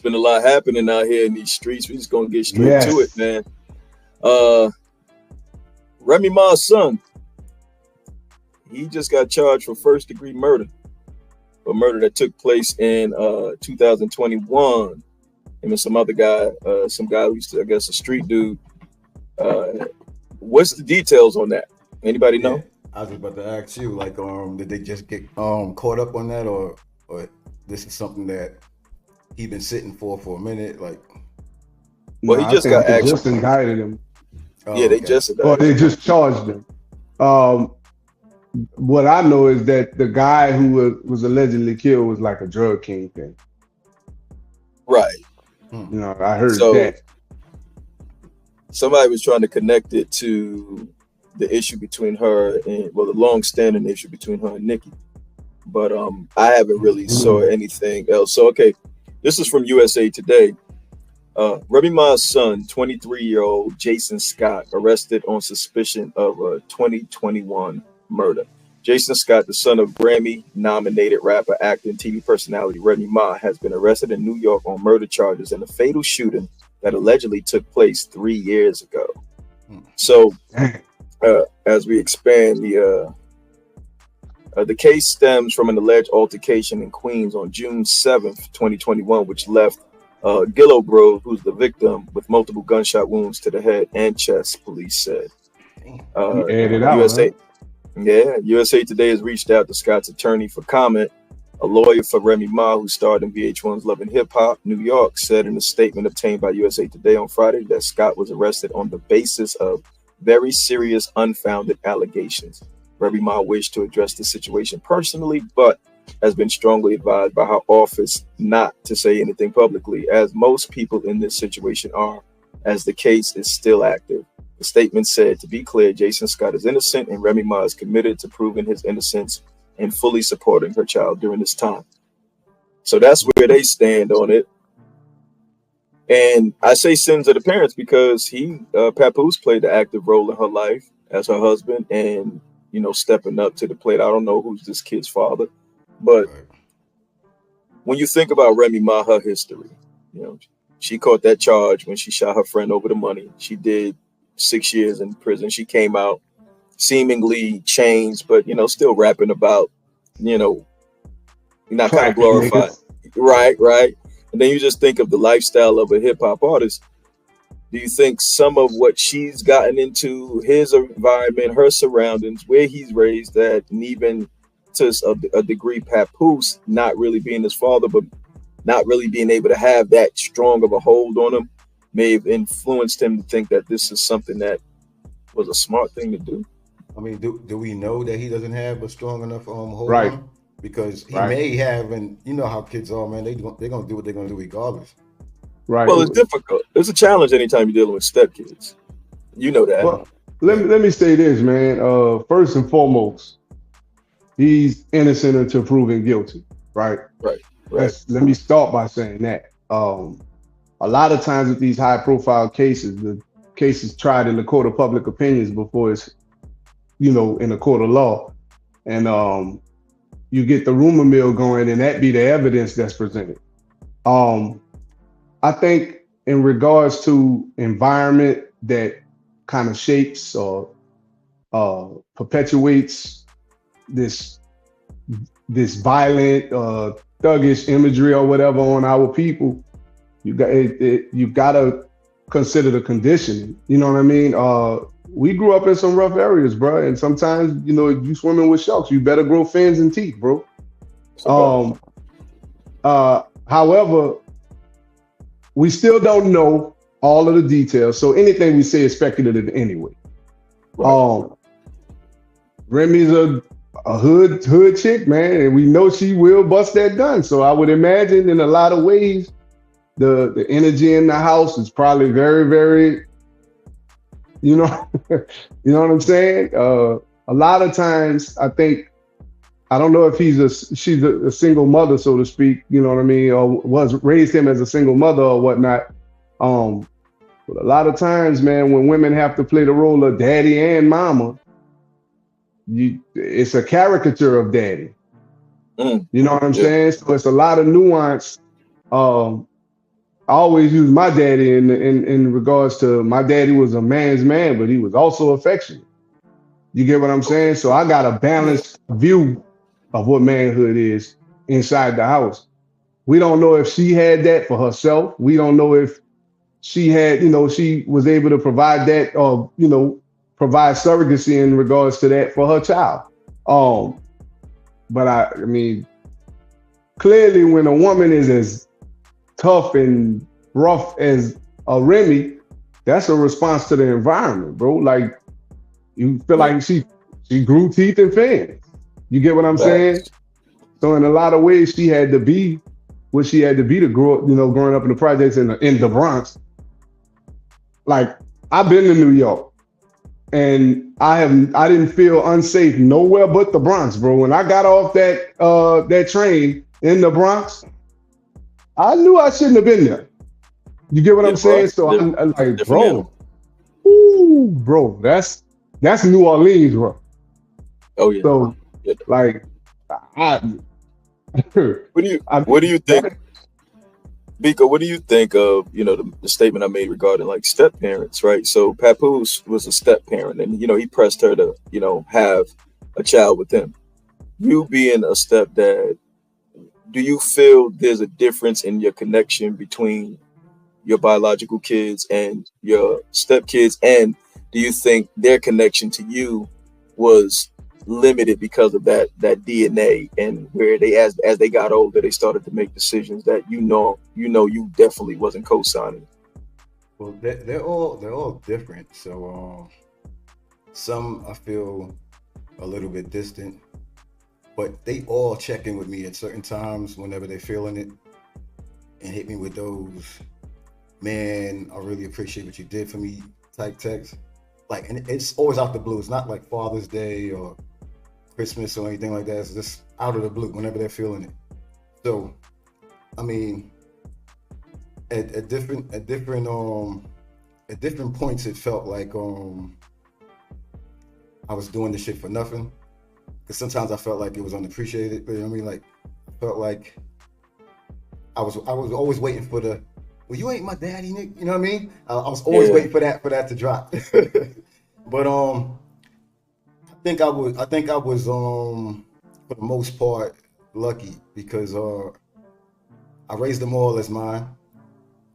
been a lot happening out here in these streets. We're just gonna get straight to it, Yes. man. Remy Ma's son, he just got charged for first-degree murder, a murder that took place in 2021. Him and some other guy, some guy who's, I guess, a street dude. What's the details on that? Anybody know? Yeah, I was about to ask you, like, did they just get caught up on that, or this is something that he been sitting for a minute? Like, Well, he I just think got they actually. just indicted him. Yeah, they okay. just Or indicted. they just charged him. What I know is that the guy who was allegedly killed was like a drug kingpin. Right. You know, I heard So that. somebody was trying to connect it to the issue between her and, well, the long-standing issue between her and Nicki. But I haven't really saw anything else. So, okay, this is from USA Today. Remy Ma's son, 23-year-old Jason Scott, arrested on suspicion of a 2021 murder. Jason Scott, the son of Grammy-nominated rapper, actor, and TV personality Remy Ma, has been arrested in New York on murder charges in a fatal shooting that allegedly took place 3 years ago. So, as we expand, the case stems from an alleged altercation in Queens on June 7th, 2021, which left Gillogrove, who's the victim, with multiple gunshot wounds to the head and chest, police said. He added out, USA, huh? yeah, USA Today has reached out to Scott's attorney for comment. A lawyer for Remy Ma, who starred in VH1's Love and Hip Hop New York, said in a statement obtained by USA Today on Friday that Scott was arrested on the basis of very serious, unfounded allegations. Remy Ma wished to address the situation personally, but has been strongly advised by her office not to say anything publicly, as most people in this situation are, as the case is still active. The statement said, to be clear, Jason Scott is innocent and Remy Ma is committed to proving his innocence and fully supporting her child during this time. So that's where they stand on it. And I say sins of the parents because Papoose played the active role in her life as her husband and, you know, stepping up to the plate. I don't know who's this kid's father, but when you think about Remy Ma, her history, you know, she caught that charge when she shot her friend over the money. She did 6 years in prison. She came out seemingly changed, but, you know, still rapping about, you know, not kind of glorified. Right. And then you just think of the lifestyle of a hip hop artist. Do you think some of what she's gotten into, his environment, her surroundings, where he's raised at, and even to a degree, Papoose not really being his father, but not really being able to have that strong of a hold on him, may have influenced him to think that this is something that was a smart thing to do? I mean, do we know that he doesn't have a strong enough hold Right. on him? Because he Right. may have, and you know how kids are, man. They're gonna do what they're gonna do regardless. Right. Well, it's difficult. It's a challenge anytime you're dealing with stepkids. You know that. Well, let me say this, man. First and foremost, he's innocent until proven guilty. Right. Right. Let me start by saying that. A lot of times with these high-profile cases, the case is tried in the court of public opinions before it's, you know, in the court of law, and you get the rumor mill going, and that be the evidence that's presented. I think in regards to environment that kind of shapes or perpetuates this violent, thuggish imagery or whatever on our people, you got to consider the conditioning. You know what I mean? We grew up in some rough areas, bro, and sometimes, you know, you swimming with sharks, you better grow fins and teeth, bro. However, we still don't know all of the details, so anything we say is speculative anyway. Remy's a hood chick, man, and we know she will bust that gun. So I would imagine in a lot of ways, the energy in the house is probably very, very, you know, you know what I'm saying? A lot of times, I think, I don't know if she's a single mother, so to speak, you know what I mean, or raised him as a single mother or whatnot. But a lot of times, man, when women have to play the role of daddy and mama, it's a caricature of daddy. You know what I'm saying? So it's a lot of nuance I always use my daddy in regards to my daddy was a man's man, but he was also affectionate. You get what I'm saying? So I got a Yeah. balanced view of what manhood is inside the house. We don't know if she had that for herself. We don't know if she had, she was able to provide that or, provide surrogacy in regards to that for her child. Um, but I mean, clearly when a woman is as tough and rough as a Remy, that's a response to the environment, bro. Like you feel Yeah. like she grew teeth and fangs. You get what I'm saying? Facts. So in a lot of ways, she had to be what she had to be to grow up, growing up in the projects in the Bronx. Like I've been to New York and I didn't feel unsafe nowhere but the Bronx, bro. When I got off that train in the Bronx, I knew I shouldn't have been there. You get what Yeah, I'm bro. saying? So I'm like, Different animal. bro, that's New Orleans, bro. Oh yeah. So Yeah. like, I What do you think, Biko? What do you think of the statement I made regarding like step parents, right? So Papoose was a step parent, and he pressed her to have a child with him. You being a stepdad, do you feel there's a difference in your connection between your biological kids and your stepkids, and do you think their connection to you was limited because of that DNA, and where they as they got older they started to make decisions that you definitely wasn't co-signing? Well, they're all different. So some I feel a little bit distant, but they all check in with me at certain times whenever they're feeling it and hit me with those, man, I really appreciate what you did for me type texts. Like, and it's always out the blue. It's not like Father's Day or Christmas or anything like that. It's just out of the blue whenever they're feeling it. So, I mean, at different points, it felt like I was doing this shit for nothing. Because sometimes I felt like it was unappreciated. But you know what I mean? Like, I felt like I was always waiting for the, well, you ain't my daddy, Nick. You know what I mean? I was always waiting for that to drop. But I think I was for the most part lucky because I raised them all as mine.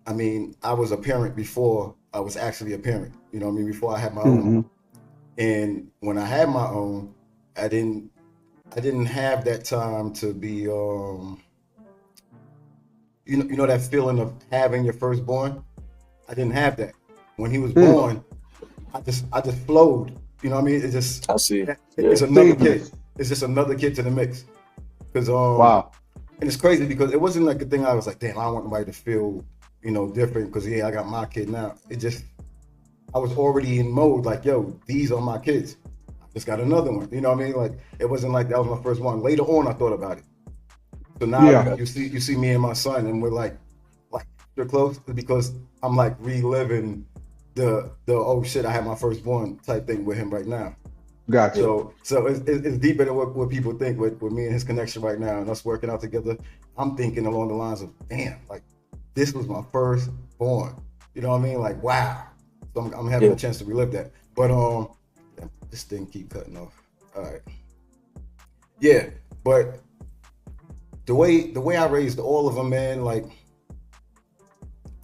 I mean, I was a parent before I was actually a parent. You know what I mean? Before I had my own. And when I had my own, I didn't have that time to be you know that feeling of having your firstborn. I didn't have that. When he was born, I just flowed. You know what I mean? It's just I see. It's another kid. It's just another kid to the mix. Because wow. And it's crazy because it wasn't like a thing I was like, damn, I don't want nobody to feel, different because I got my kid now. It just, I was already in mode like, yo, these are my kids. I just got another one. You know what I mean? Like, it wasn't like that was my first one. Later on, I thought about it. So now you see me and my son, and we're like they're close because I'm like reliving the oh shit, I had my firstborn type thing with him right now. Gotcha. So it's deeper than what people think with me and his connection right now and us working out together. I'm thinking along the lines of, damn, like this was my firstborn. You know what I mean? Like, wow. So I'm having a chance to relive that. But this thing keep cutting off. All right. Yeah, but the way I raised all of them, man, like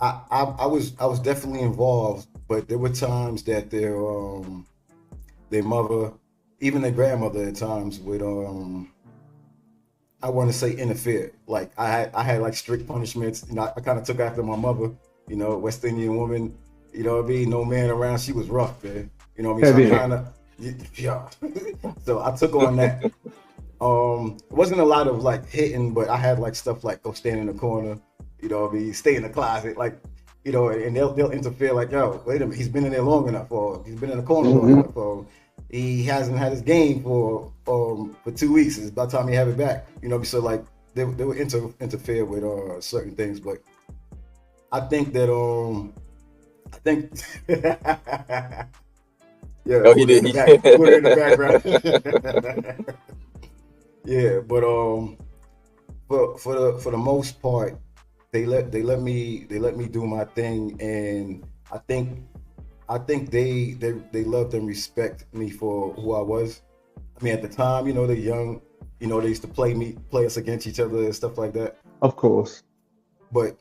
I was definitely involved, but there were times that their mother, even their grandmother at times would I want to say interfere. Like I had like strict punishments. I kind of took after my mother, West Indian woman, you know what I mean? No man around. She was rough, man. You know what I mean? So I kind of so I took on that. It wasn't a lot of like hitting, but I had like stuff like go stand in the corner, you know what I mean, stay in the closet, like, and they'll interfere like, yo, wait a minute, he's been in there long enough, or he's been in the corner long enough, or he hasn't had his game for 2 weeks. It's about time he have it back. So like they would interfere with certain things, but I think that yeah, oh, he did. Put it in the background. Yeah, but for the most part, they let me do my thing, and I think they loved and respect me for who I was. I mean, at the time, you know, they're young, you know, they used to play us against each other and stuff like that. Of course. But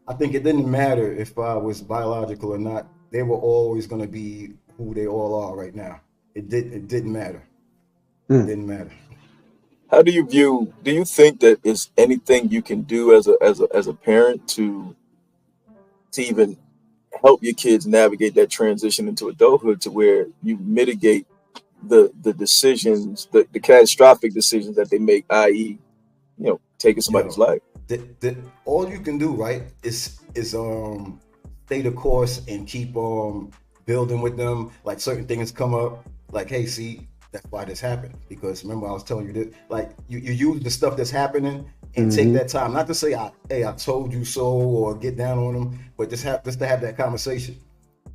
I think it didn't matter if I was biological or not. They were always going to be who they all are right now. It didn't matter. It didn't matter. How do you think that is anything you can do as a parent to even help your kids navigate that transition into adulthood, to where you mitigate the decisions, the catastrophic decisions that they make, i.e., you know, taking somebody's life? All you can do, right, is stay the course and keep building with them. Like, certain things come up, like, hey, see, that's why this happened. Because remember, I was telling you that, like, you use the stuff that's happening and take that time, not to say, hey, I told you so, or get down on them, but just to have that conversation.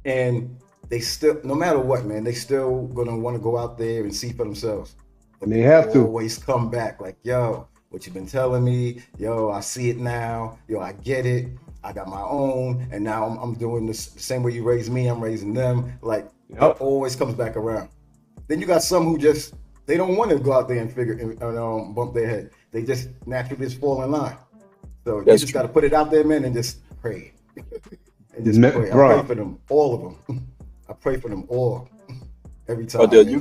And they still, no matter what, man, they still gonna want to go out there and see for themselves. But they have to always come back like, yo, what you've been telling me, yo, I see it now, yo, I get it, I got my own, and now I'm doing this the same way you raised me, I'm raising them. Like, it always comes back around. Then you got some who just, they don't want to go out there and bump their head. They just naturally just fall in line. So you just got to put it out there, man, and just pray. And just pray. I pray for them, all of them. I pray for them all. Every time. Odell, you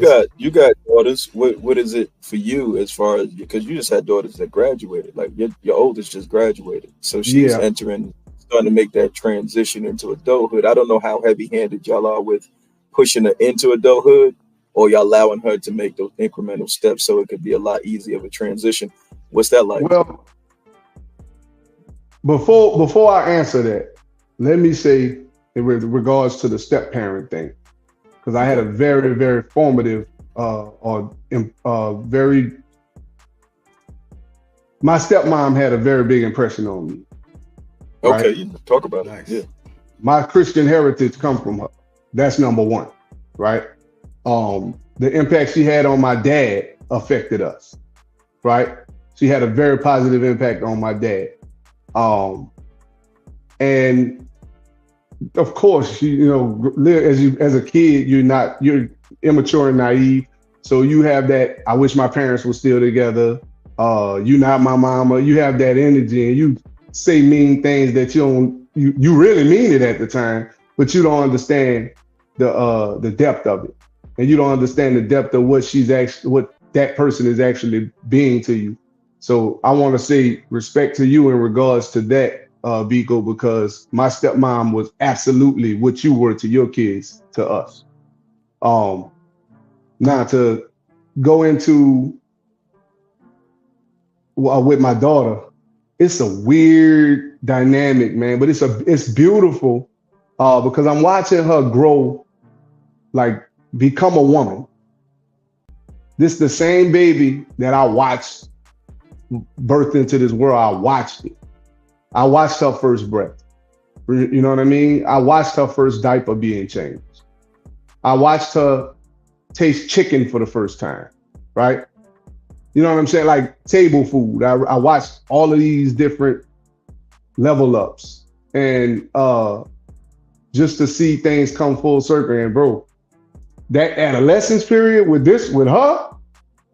got daughters. What is it for you, as far as, because you just had daughters that graduated? Like, your oldest just graduated, so she's starting to make that transition into adulthood. I don't know how heavy-handed y'all are with pushing her into adulthood, or y'all allowing her to make those incremental steps so it could be a lot easier of a transition. What's that like? Well, before I answer that, let me say, in regards to the step parent thing, because I had a very, very formative my stepmom had a very big impression on me. Okay, right? you talk about Nice. it. Yeah. My Christian heritage come from her. That's number one, right? The impact she had on my dad affected us, right? She had a very positive impact on my dad. And of course, you know, as a kid, you're immature and naive. So you have that, I wish my parents were still together. You're not my mama. You have that energy, and you say mean things that you really mean it at the time, but you don't understand the depth of it. And you don't understand the depth of what that person is actually being to you. So I want to say respect to you in regards to that, Biko, because my stepmom was absolutely what you were to your kids, to us. Now to go into with my daughter, it's a weird dynamic, man, but it's beautiful because I'm watching her grow, like become a woman. This is the same baby that I watched birth into this world. I watched it. I watched her first breath. You know what I mean? I watched her first diaper being changed. I watched her taste chicken for the first time, right? You know what I'm saying? Like table food. I watched all of these different level ups, and just to see things come full circle. And bro, that adolescence period with her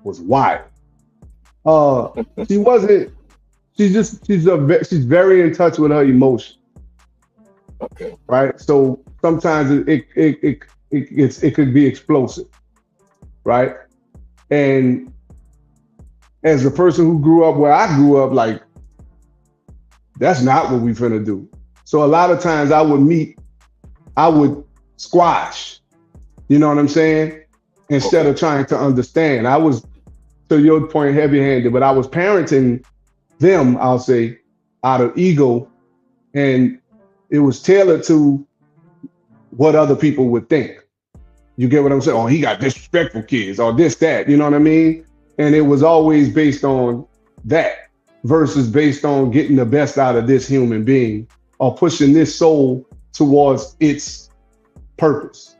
was wild. She's very in touch with her emotion. Okay. Right. So sometimes it could be explosive. Right. And as a person who grew up where I grew up, like, that's not what we finna do. So a lot of times I would squash, you know what I'm saying? Instead of trying to understand. I was, to your point, heavy-handed, but I was parenting them, I'll say, out of ego, and it was tailored to what other people would think. You get what I'm saying? Oh, he got disrespectful kids, or this, that, you know what I mean? And it was always based on that versus based on getting the best out of this human being or pushing this soul towards its purpose.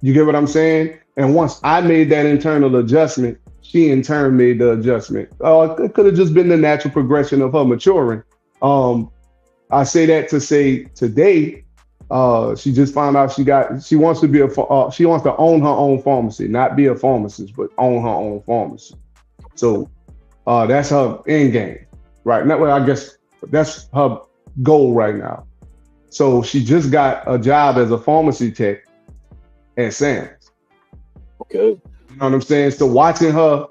You get what I'm saying? And once I made that internal adjustment, she in turn made the adjustment. It could have just been the natural progression of her maturing. I say that to say today, she just found out she wants to be she wants to own her own pharmacy, not be a pharmacist, but own her own pharmacy. So that's her end game, right? Not well, I guess that's her goal right now. So she just got a job as a pharmacy tech at Sam's. Okay. You know what I'm saying? So watching her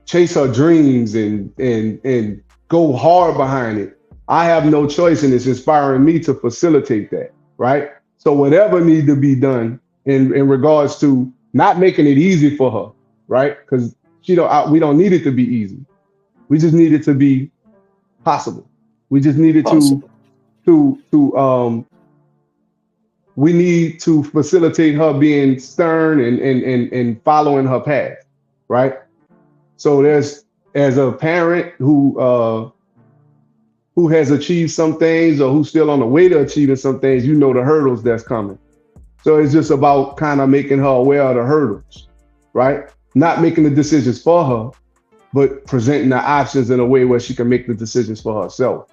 chase her dreams and go hard behind it, I have no choice, and it's inspiring me to facilitate that, right? So whatever needs to be done in regards to not making it easy for her, right? Because we don't need it to be easy. We just need it to be possible. We just needed we need to facilitate her being stern and following her path, right? So there's, as a parent who has achieved some things or who's still on the way to achieving some things, you know the hurdles that's coming. So it's just about kind of making her aware of the hurdles, right? Not making the decisions for her, but presenting the options in a way where she can make the decisions for herself.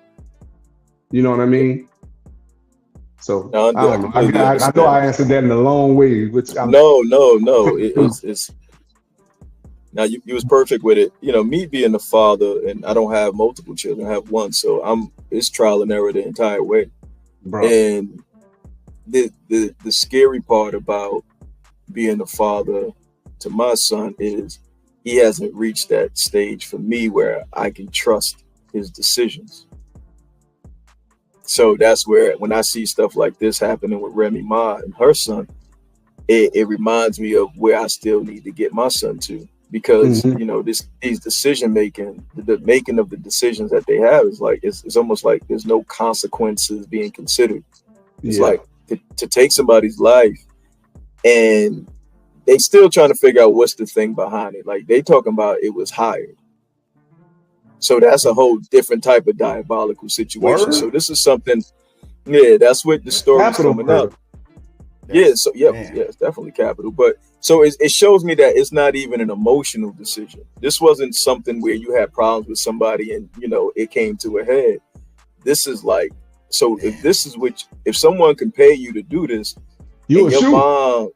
You know what I mean? So I don't know. I know I answered that in a long way, which no. It's now you was perfect with it. You know, me being the father, and I don't have multiple children, I have one, so it's trial and error the entire way. Bro. And the scary part about being a father to my son is he hasn't reached that stage for me where I can trust his decisions. So that's where, when I see stuff like this happening with Remy Ma and her son, it reminds me of where I still need to get my son to, because you know, these decision making, the making of the decisions that they have is like, it's almost like there's no consequences being considered. It's like to take somebody's life, and they still trying to figure out what's the thing behind it. Like they talking about it was hired. So that's a whole different type of diabolical situation. Word? So this is something, that's what the story's coming up. It's definitely capital. But so it shows me that it's not even an emotional decision. This wasn't something where you had problems with somebody and, you know, it came to a head. This is like, so if this is if someone can pay you to do this, your mom,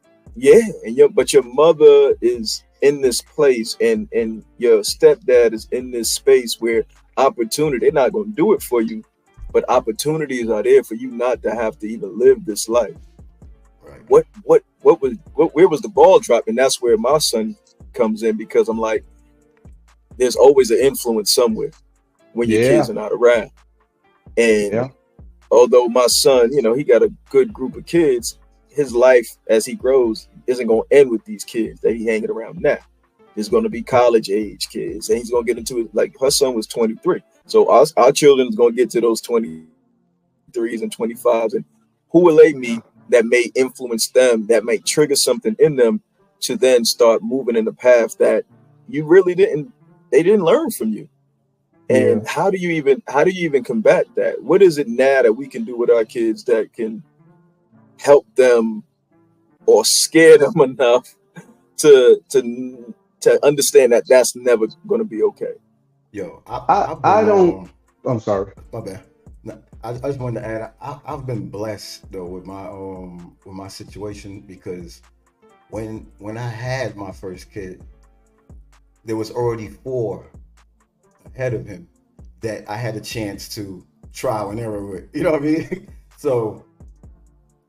but your mother is in this place and your stepdad is in this space where opportunity, they're not going to do it for you, but opportunities are there for you not to have to even live this life. Right. Where was the ball drop? And that's where my son comes in, because I'm like, there's always an influence somewhere when your kids are not around. And although my son, you know, he got a good group of kids, his life as he grows isn't going to end with these kids that he hanging around now. There's going to be college age kids, and he's going to get into it. Like her son was 23. So our children is going to get to those 23s and 25s, and who will they meet that may influence them, that may trigger something in them to then start moving in the path that you really they didn't learn from you. And how do you even combat that? What is it now that we can do with our kids that can help them or scare them enough to understand that that's never going to be okay? Yo, I'm sorry. My bad. No, I just wanted to add, I've been blessed though with my situation, because when I had my first kid, there was already 4 ahead of him that I had a chance to trial and error with. You know what I mean? So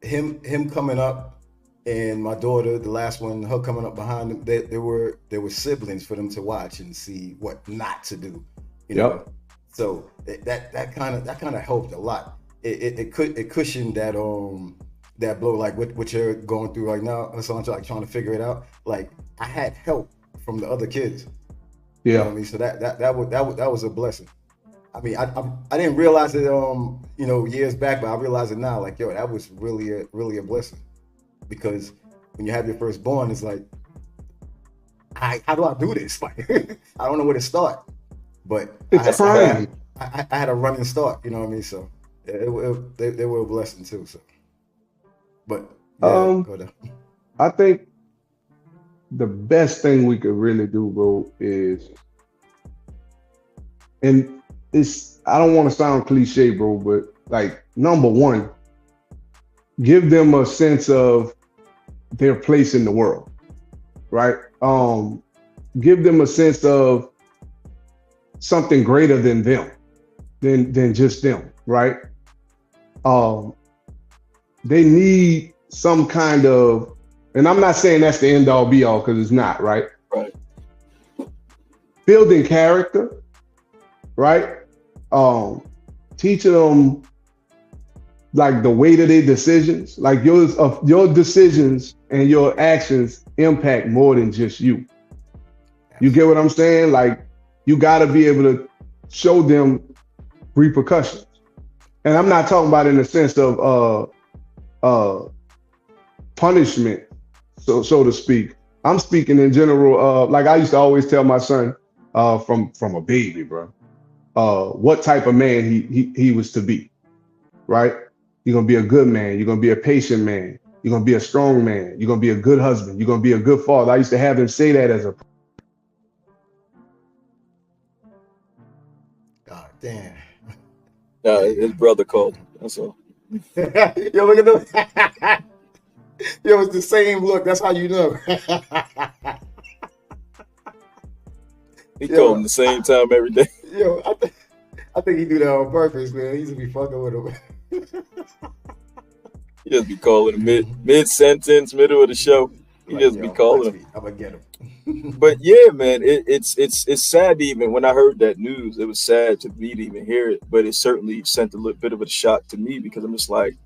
him coming up, and my daughter, the last one, her coming up behind them, there were siblings for them to watch and see what not to do. You know? So that kind of helped a lot. It cushioned that blow, like what you're going through right now, Hassan, like trying to figure it out. Like I had help from the other kids. You know what I mean? So that was a blessing. I mean, I didn't realize it years back, but I realize it now. Like, yo, that was really a blessing, because when you have your firstborn, it's like, how do I do this? Like, I don't know where to start. But I had a running start. You know what I mean? So they were a blessing too. So, but I think the best thing we could really do, bro, is, and I don't want to sound cliche, bro, but like number one, give them a sense of their place in the world, right? Give them a sense of something greater than them, than just them, right? They need some kind of, and I'm not saying that's the end all be all because it's not, right? Right. Building character, right? Teaching them like the weight of their decisions, like your decisions and your actions impact more than just you. You get what I'm saying? Like you got to be able to show them repercussions, and I'm not talking about in the sense of punishment, so to speak. I'm speaking in general. Like I used to always tell my son from a baby, bro, what type of man he was to be, right? You're gonna be a good man. You're gonna be a patient man. You're gonna be a strong man. You're gonna be a good husband. You're gonna be a good father. I used to have him say that as a. God damn. Nah, his brother called him. That's all. Yo, look at them. Yo, it's the same look. That's how you know. He called him the same time every day. Yo, I think he do that on purpose, man. He used to be fucking with him. He just be calling him mid sentence, middle of the show. He just be calling him. I'm gonna get him. But yeah, man, it's sad to even when I heard that news, it was sad to me to even hear it, but it certainly sent a little bit of a shock to me because I'm just like,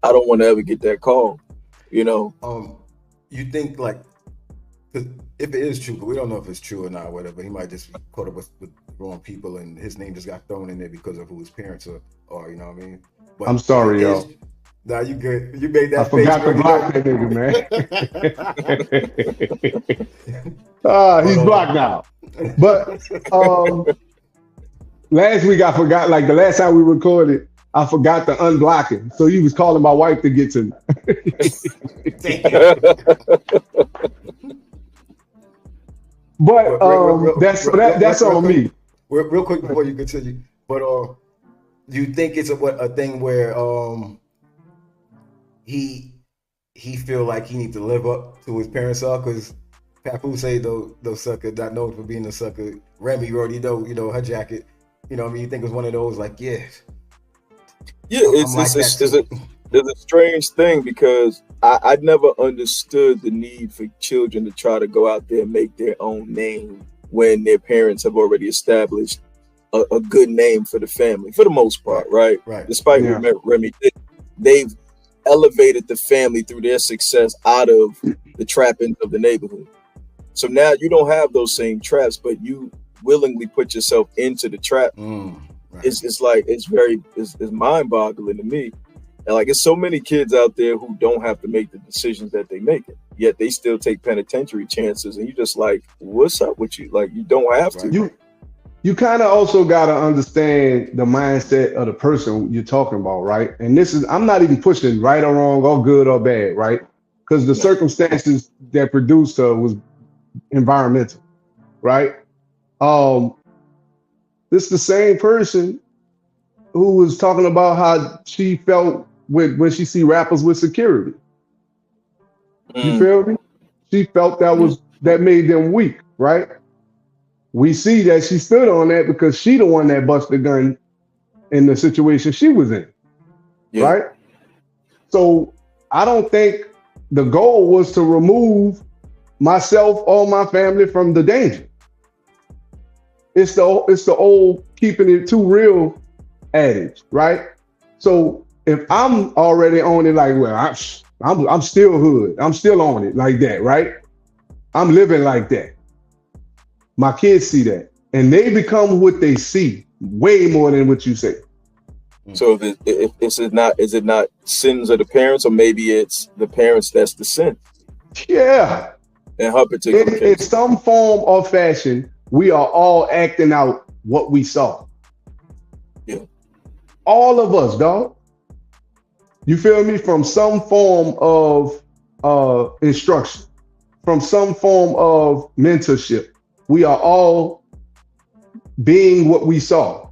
I don't want to ever get that call, you know. You think like, if it is true, but we don't know if it's true or not, or whatever. He might just be caught up with the wrong people, and his name just got thrown in there because of who his parents are. You know what I mean? But I'm sorry, y'all. Nah, you good. You made that. I forgot to block that nigga, man. He's blocked now. But last week I forgot, like the last time we recorded, I forgot to unblock him. So he was calling my wife to get to me. But that's on me. Real quick before you continue, but do you think it's a thing where he feel like he needs to live up to his parents are? Because Papoose say those sucker not known for being a sucker. Remy, you already know her jacket. You know what I mean? You think it was one of those like, yeah, it's a strange thing because I never understood the need for children to try to go out there and make their own name when their parents have already established a good name for the family, for the most part, right? Right. Despite Remy, they've elevated the family through their success out of the trappings of the neighborhood. So now you don't have those same traps, but you willingly put yourself into the trap. Right. It's mind-boggling to me. And like, it's so many kids out there who don't have to make the decisions that they make it, yet they still take penitentiary chances. And you just like, what's up with you? Like, you don't have to. You kind of also got to understand the mindset of the person you're talking about, right? And I'm not even pushing right or wrong or good or bad, right? Because the circumstances that produced her was environmental, right? This is the same person who was talking about how she felt when she see rappers with security. You feel me? She felt that made them weak, right? We see that she stood on that because she the one that busted the gun in the situation she was in, right? So I don't think the goal was to remove myself or my family from the danger. It's the old keeping it too real adage, right? So if I'm already on it, like, well, I'm still hood, I'm still on it like that, right? I'm living like that. My kids see that, and they become what they see way more than what you say. So is it not sins of the parents, or maybe it's the parents that's the sin? Yeah. In her particular case. In some form or fashion, we are all acting out what we saw. Yeah. All of us, dog. You feel me? From some form of instruction, from some form of mentorship. We are all being what we saw.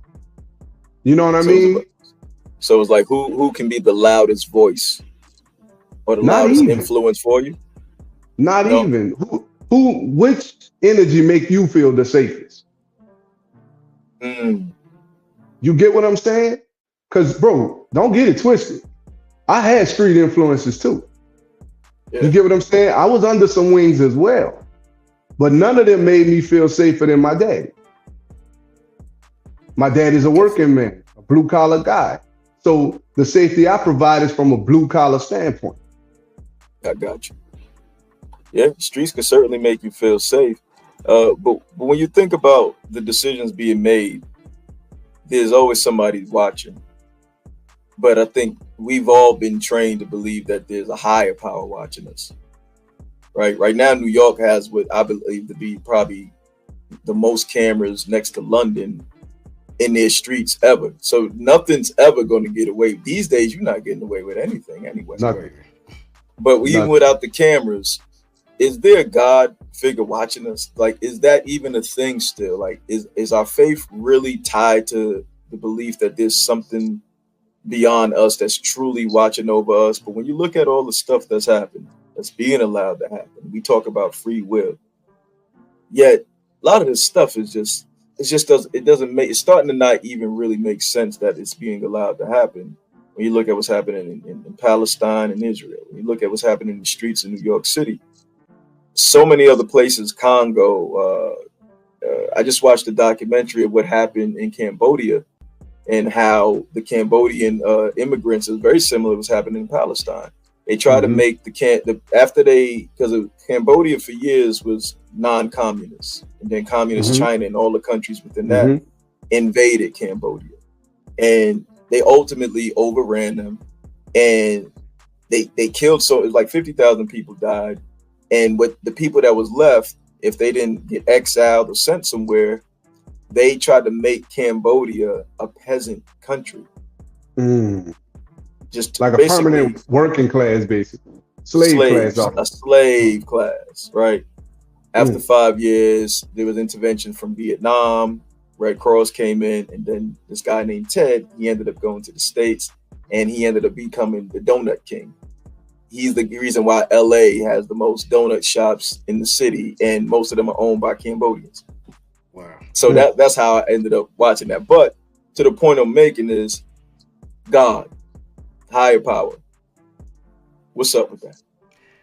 You know what I mean? So it's like who can be the loudest voice or the Not loudest even. influence for you? Not even. Which energy make you feel the safest? You get what I'm saying? Because, bro, don't get it twisted. I had street influences too. Yeah. You get what I'm saying? I was under some wings as well. But none of them made me feel safer than my daddy. My daddy's a working man, a blue collar guy. So the safety I provide is from a blue collar standpoint. I got you. Yeah, streets can certainly make you feel safe. But when you think about the decisions being made, there's always somebody watching. But I think we've all been trained to believe that there's a higher power watching us. Right now, New York has what I believe to be probably the most cameras next to London in their streets ever. So nothing's ever going to get away. These days, you're not getting away with anything anyway. Nothing. But even without the cameras, is there a God figure watching us? Like, is that even a thing still? Like, is our faith really tied to the belief that there's something beyond us that's truly watching over us? But when you look at all the stuff that's happened, that's being allowed to happen, we talk about free will. Yet a lot of this stuff is it's starting to not even really make sense that it's being allowed to happen. When you look at what's happening in Palestine and Israel, when you look at what's happening in the streets of New York City, so many other places, Congo. I just watched a documentary of what happened in Cambodia and how the Cambodian immigrants is very similar to what's happening in Palestine. They try to make because Cambodia for years was non-communist, and then communist China and all the countries within that invaded Cambodia, and they ultimately overran them, and they killed, so it was like 50,000 people died. And with the people that was left, if they didn't get exiled or sent somewhere, they tried to make Cambodia a peasant country. Just like a permanent working class, basically. Slave class, right? After 5 years, there was intervention from Vietnam. Red Cross came in, and then this guy named Ted, he ended up going to the States, and he ended up becoming the donut king. He's the reason why LA has the most donut shops in the city, and most of them are owned by Cambodians. Wow. So that's how I ended up watching that. But to the point I'm making is God, higher power. What's up with that?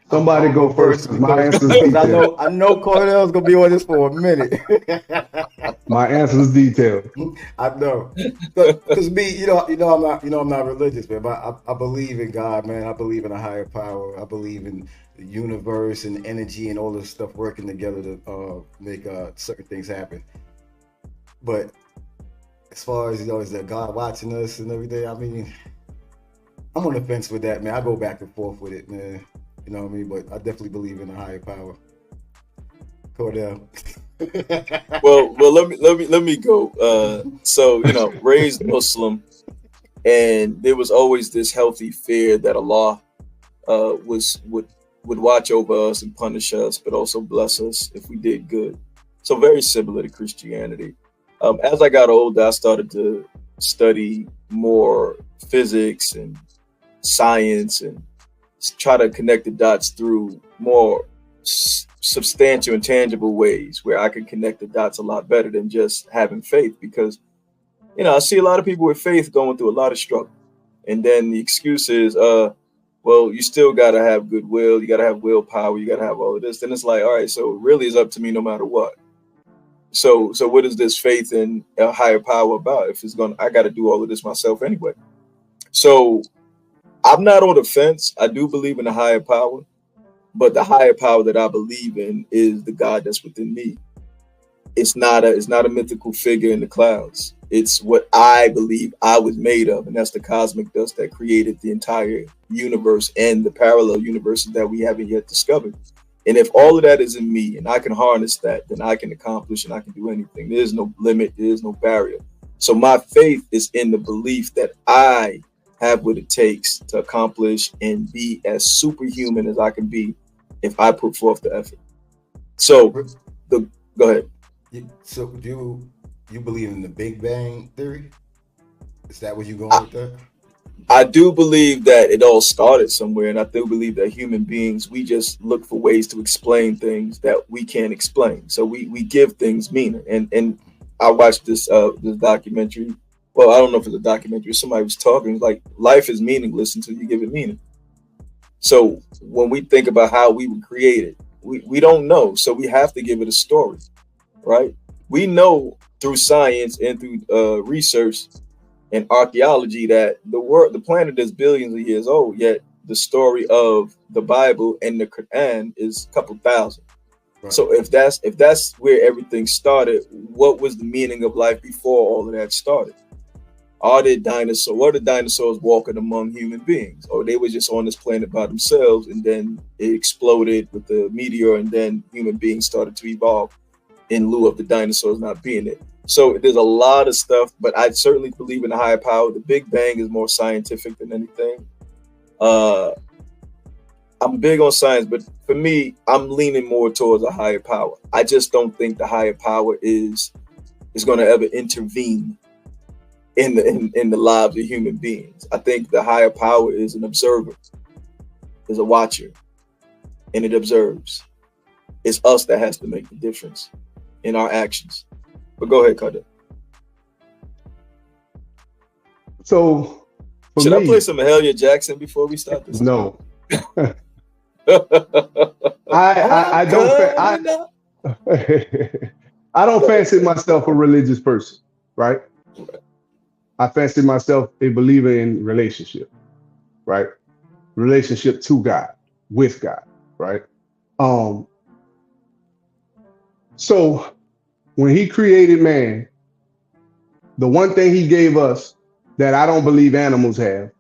Somebody go first. My answer is detailed. I know Cordell's gonna be on this for a minute. My answer is detailed. I know, because me, I'm not religious, man. But I believe in God, man. I believe in a higher power. I believe in the universe and energy and all this stuff working together to make certain things happen. But as far as is there God watching us and everything? I mean, I'm on the fence with that, man. I go back and forth with it, man. You know what I mean? But I definitely believe in a higher power. Cordell. well, let me go. So, raised Muslim, and there was always this healthy fear that Allah would watch over us and punish us, but also bless us if we did good. So very similar to Christianity. As I got older, I started to study more physics and science and try to connect the dots through more substantial and tangible ways where I can connect the dots a lot better than just having faith, because I see a lot of people with faith going through a lot of struggle, and then the excuse is well, you still got to have goodwill, you got to have willpower, you got to have all of this. Then it's like, all right, so it really is up to me no matter what. So what is this faith in a higher power about if I got to do all of this myself anyway? So I'm not on the fence. I do believe in a higher power, but the higher power that I believe in is the God that's within me. It's not a mythical figure in the clouds. It's what I believe I was made of, and that's the cosmic dust that created the entire universe and the parallel universes that we haven't yet discovered. And if all of that is in me and I can harness that, then I can accomplish and I can do anything. There is no limit. There is no barrier. So my faith is in the belief that I have what it takes to accomplish and be as superhuman as I can be if I put forth the effort. So go ahead. So you believe in the Big Bang theory? Is that where you going with that? I do believe that it all started somewhere, and I do believe that human beings, we just look for ways to explain things that we can't explain. So we give things meaning. And I watched this documentary. Well, I don't know if it's a documentary. Somebody was talking like life is meaningless until you give it meaning. So when we think about how we were created, we don't know. So we have to give it a story, right? We know through science and through research and archaeology that the planet is billions of years old, yet the story of the Bible and the Quran is a couple thousand. Right. So if that's where everything started, what was the meaning of life before all of that started? Were the dinosaurs walking among human beings, or they were just on this planet by themselves, and then it exploded with the meteor, and then human beings started to evolve in lieu of the dinosaurs not being there? So there's a lot of stuff, but I certainly believe in a higher power. The Big Bang is more scientific than anything. I'm big on science, but for me, I'm leaning more towards a higher power. I just don't think the higher power is going to ever intervene in the lives of human beings. I think the higher power is an observer, is a watcher, and it observes. It's us that has to make the difference in our actions. But go ahead, Carter. So, should I play some Mahalia Jackson before we start this? No. I don't fancy myself a religious person, right? I fancy myself a believer in relationship, right? Relationship to God, with God, right? So when he created man, the one thing he gave us that I don't believe animals have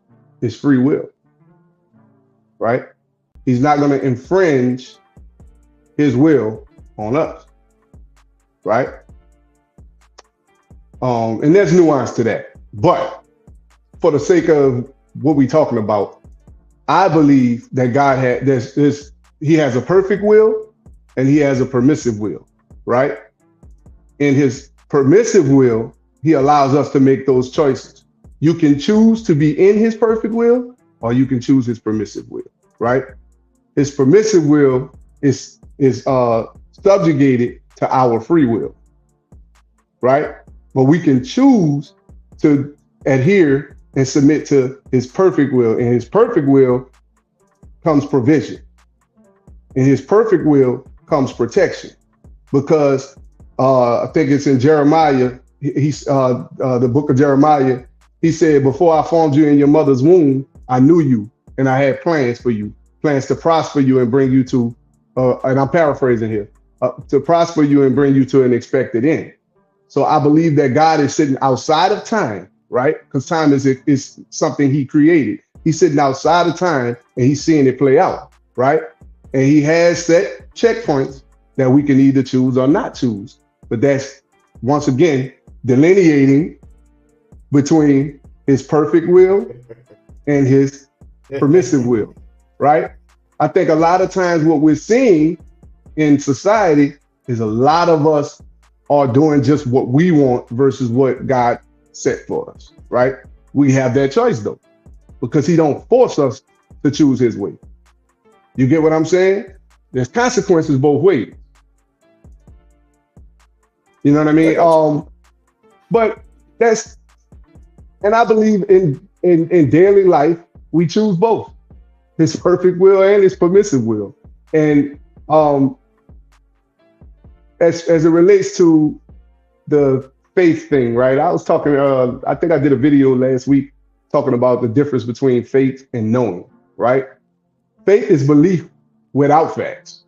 is free will, right? He's not going to infringe his will on us, right? And there's nuance to that. But for the sake of what we're talking about, I believe that God he has a perfect will and he has a permissive will, right? In his permissive will, he allows us to make those choices. You can choose to be in his perfect will, or you can choose his permissive will, right? His permissive will is subjugated to our free will, right? But we can choose to adhere and submit to his perfect will. And his perfect will comes provision. In his perfect will comes protection. Because I think it's in Jeremiah, the book of Jeremiah, he said, before I formed you in your mother's womb, I knew you and I had plans for you, plans to prosper you and bring you to, and I'm paraphrasing here, to prosper you and bring you to an expected end. So I believe that God is sitting outside of time, right? Because time is something he created. He's sitting outside of time and he's seeing it play out, right? And he has set checkpoints that we can either choose or not choose. But that's, once again, delineating between his perfect will and his permissive will, right? I think a lot of times what we're seeing in society is a lot of us are doing just what we want versus what God set for us, right? We have that choice though, because he don't force us to choose his way. You get what I'm saying? There's consequences both ways. You know what I mean? But that's, and I believe in daily life, we choose both his perfect will and his permissive will. And as it relates to the faith thing, right? I was talking, I think I did a video last week talking about the difference between faith and knowing, right? Faith is belief without facts.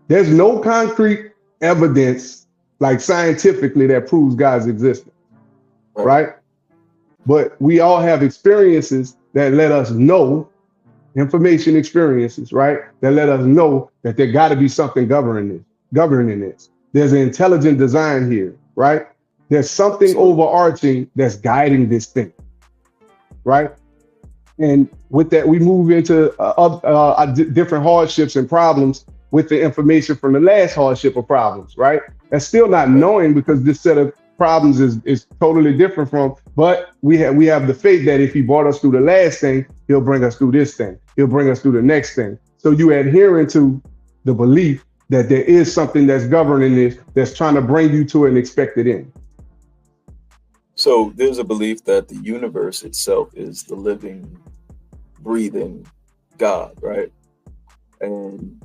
There's no concrete evidence, like scientifically, that proves God's existence, right? But we all have experiences that let us know, information experiences, right? That let us know that there got to be something governing this. There's an intelligent design here, right? There's something overarching that's guiding this thing, right? And with that, we move into different hardships and problems with the information from the last hardship or problems, right? That's still not knowing, because this set of problems is totally different from. But we have the faith that if he brought us through the last thing, he'll bring us through this thing. He'll bring us through the next thing. So you adhering to the belief that there is something that's governing this, that's trying to bring you to an expected end. So there's a belief that the universe itself is the living, breathing God, right? And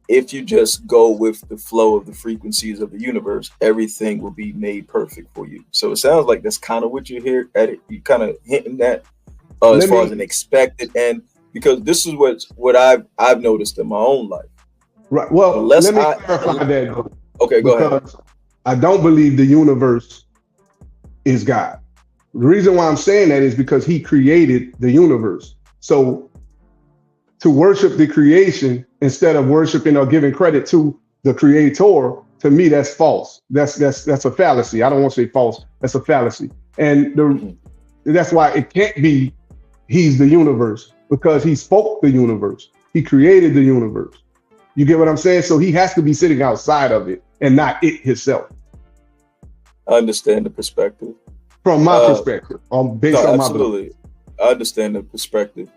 if you just go with the flow of the frequencies of the universe, everything will be made perfect for you. So it sounds like that's kind of what you hear at it. You kind of hinting at as far as an expected end, because this is what I've noticed in my own life. Right. Well, let me clarify that though. Okay, go ahead. I don't believe the universe is God. The reason why I'm saying that is because he created the universe. So to worship the creation instead of worshiping or giving credit to the creator, to me, that's false. That's a fallacy. I don't want to say false. That's a fallacy. And that's why it can't be he's the universe, because he spoke the universe. He created the universe. You get what I'm saying? So he has to be sitting outside of it and not it himself. I understand the perspective. From my perspective, based on my absolutely. I understand the perspective.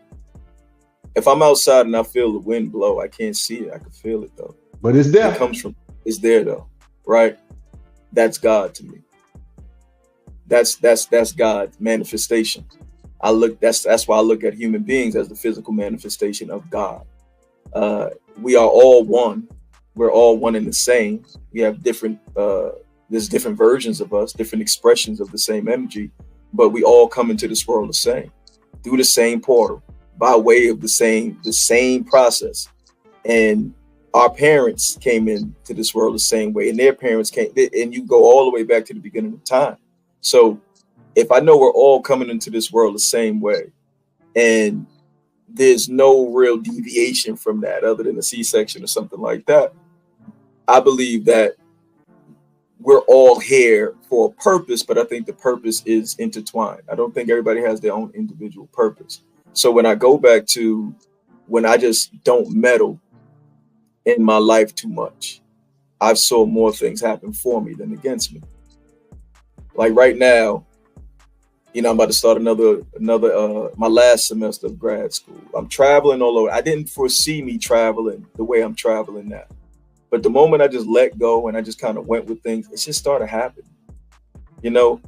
If I'm outside and I feel the wind blow, I can't see it. I can feel it though. But it's there. It's there though, right? That's God to me. That's God's manifestation. That's why I look at human beings as the physical manifestation of God. We are all one. We're all one and the same. We have different there's different versions of us, different expressions of the same energy, but we all come into this world the same, through the same portal, by way of the same process. And our parents came into this world the same way, and their parents came, and you go all the way back to the beginning of time. So if I know we're all coming into this world the same way, and there's no real deviation from that other than a C-section or something like that, I believe that we're all here for a purpose, but I think the purpose is intertwined. I don't think everybody has their own individual purpose. So when I go back to when I just don't meddle in my life too much, I've saw more things happen for me than against me. Like right now, I'm about to start another my last semester of grad school. I'm traveling all over. I didn't foresee me traveling the way I'm traveling now. But the moment I just let go and I just kind of went with things, it just started happening.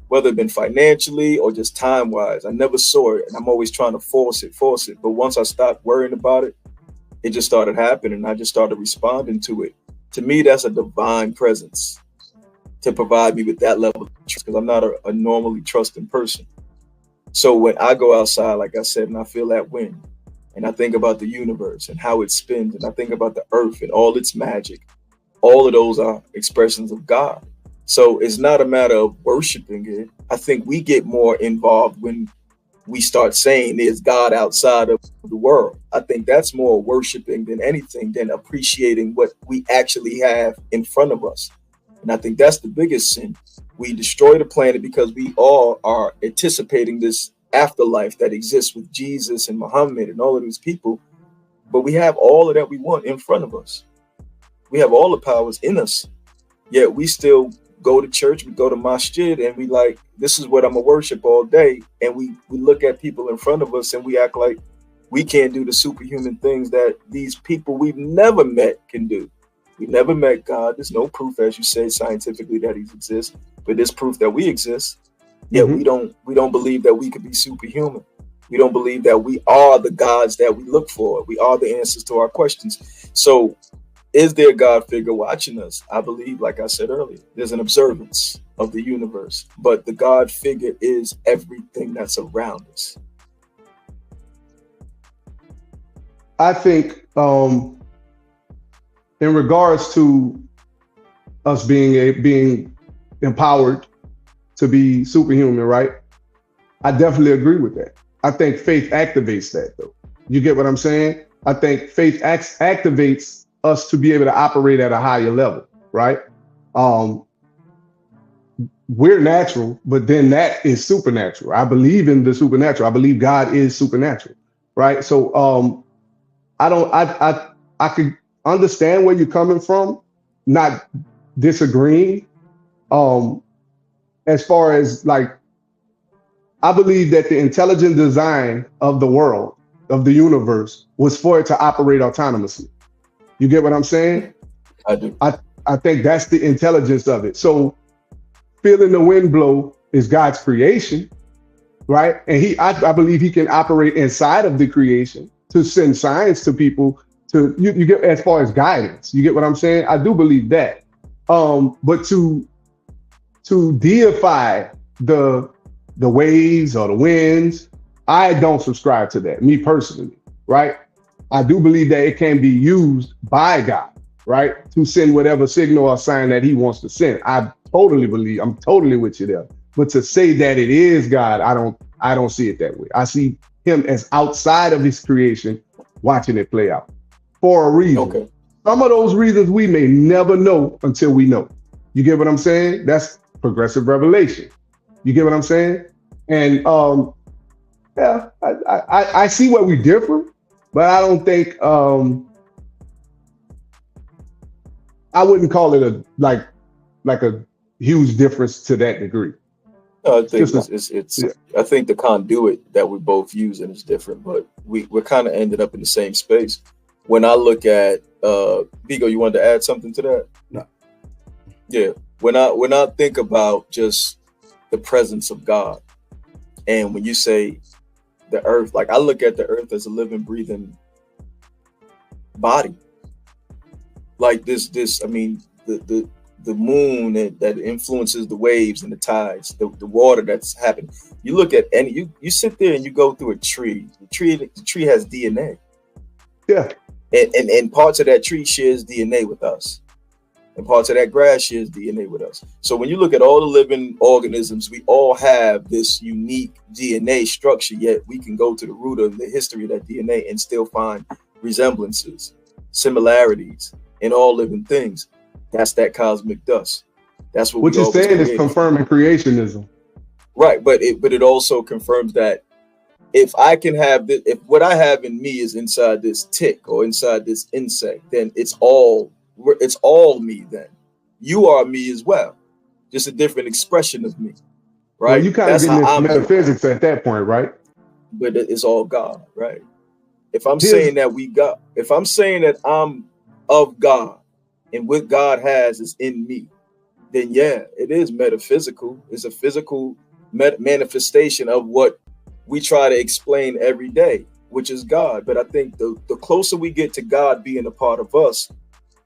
Whether it been financially or just time-wise, I never saw it. And I'm always trying to force it. But once I stopped worrying about it, it just started happening. And I just started responding to it. To me, that's a divine presence to provide me with that level of trust, because I'm not a normally trusting person. So when I go outside, like I said, and I feel that wind, and I think about the universe and how it spins, and I think about the earth and all its magic, all of those are expressions of God. So it's not a matter of worshiping it. I think we get more involved when we start saying there's God outside of the world. I think that's more worshiping than anything, than appreciating what we actually have in front of us. And I think that's the biggest sin. We destroy the planet because we all are anticipating this afterlife that exists with Jesus and Muhammad and all of these people. But we have all of that we want in front of us. We have all the powers in us. Yet we still go to church, we go to masjid, and we like, this is what I'm gonna worship all day. And we look at people in front of us and we act like we can't do the superhuman things that these people we've never met can do. We never met God. There's no proof, as you say, scientifically that he exists, but there's proof that we exist. Yet we don't believe that we could be superhuman. We don't believe that we are the gods that we look for. We are the answers to our questions. So is there a God figure watching us? I believe, like I said earlier, there's an observance of the universe, but the God figure is everything that's around us. I think in regards to us being empowered to be superhuman, right? I definitely agree with that. I think faith activates that, though. You get what I'm saying? I think faith activates us to be able to operate at a higher level, right? We're natural, but then that is supernatural. I believe in the supernatural. I believe God is supernatural, right? So I could understand where you're coming from, not disagreeing. as far as like, I believe that the intelligent design of the world, of the universe, was for it to operate autonomously. You get what I'm saying? I do. I think that's the intelligence of it. So feeling the wind blow is God's creation, right? And I believe he can operate inside of the creation to send signs to people to, you get, as far as guidance, you get what I'm saying? I do believe that. But to deify the waves or the winds, I don't subscribe to that, me personally, right? I do believe that it can be used by God, right, to send whatever signal or sign that he wants to send. I totally believe, I'm totally with you there. But to say that it is God, I don't see it that way. I see him as outside of his creation, watching it play out for a reason. Okay. Some of those reasons we may never know until we know. You get what I'm saying? That's progressive revelation. You get what I'm saying? And yeah, I see where we differ, but I don't think I wouldn't call it a huge difference to that degree. No, I think it's I think the conduit that we're both using is different, but we're kind of ended up in the same space. When I look at Vigo, you wanted to add something to that? No. Yeah. When I think about just the presence of God, and when you say the earth, like I look at the earth as a living, breathing body. Like this, I mean, the moon that influences the waves and the tides, the water that's happening. You look at, and you sit there and you go through a tree. The tree has DNA. Yeah. And parts of that tree shares DNA with us. And parts of that grass shares DNA with us. So when you look at all the living organisms, we all have this unique DNA structure, yet we can go to the root of the history of that DNA and still find resemblances, similarities in all living things. That's that cosmic dust. That's what you're saying is confirming creationism. Right, but it also confirms that if I can have this, if what I have in me is inside this tick or inside this insect, then it's all me. Then you are me as well, just a different expression of me. Right? Well, you kind of get into metaphysics at that point, right? But it's all God, right? If I'm saying that if I'm saying that I'm of God and what God has is in me, then yeah, it is metaphysical. It's a physical manifestation of what we try to explain every day, which is God. But I think the closer we get to God being a part of us,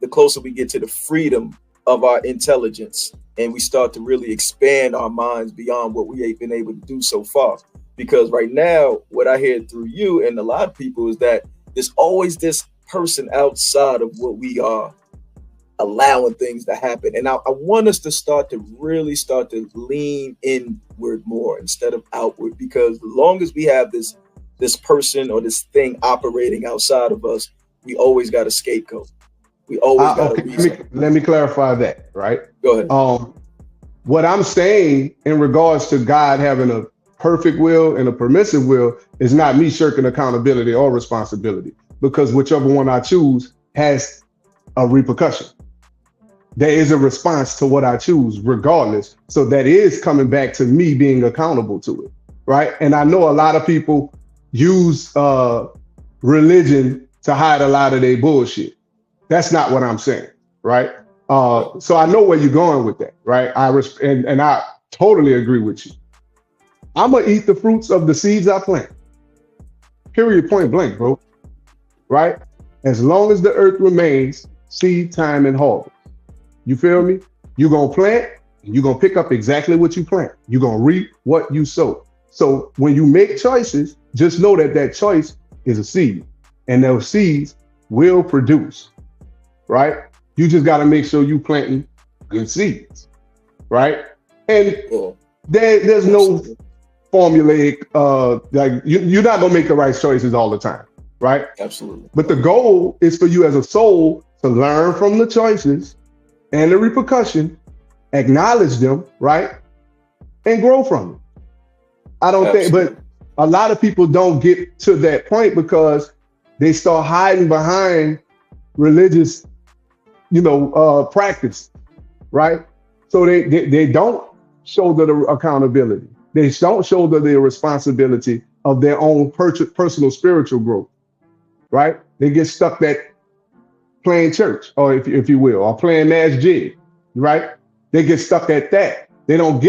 the closer we get to the freedom of our intelligence, and we start to really expand our minds beyond what we have been able to do so far. Because right now, what I hear through you and a lot of people is that there's always this person outside of what we are allowing things to happen. And I want us to really start to lean inward more instead of outward, because the longest we have this person or this thing operating outside of us, we always got a scapegoat. We always got a reason. Let me clarify that, right? Go ahead. What I'm saying in regards to God having a perfect will and a permissive will is not me shirking accountability or responsibility, because whichever one I choose has a repercussion. There is a response to what I choose regardless. So that is coming back to me being accountable to it, right? And I know a lot of people use religion to hide a lot of their bullshit. That's not what I'm saying, right? So I know where you're going with that, right? And I totally agree with you. I'm gonna eat the fruits of the seeds I plant. Period, point blank, bro. Right? As long as the earth remains, seed time and harvest. You feel me? You're gonna plant, and you're gonna pick up exactly what you plant. You're gonna reap what you sow. So when you make choices, just know that that choice is a seed, and those seeds will produce, right? You just gotta make sure you planting good seeds, right? And there's no formulaic, like you're not gonna make the right choices all the time, right? Absolutely. But the goal is for you as a soul to learn from the choices and the repercussion, acknowledge them, right? And grow from them. I don't think, but a lot of people don't get to that point because they start hiding behind religious, practice, right? So they don't shoulder the accountability. They don't shoulder the responsibility of their own personal spiritual growth, right? They get stuck at playing church, or if you will, or playing Nash jig, right? They get stuck at that. They don't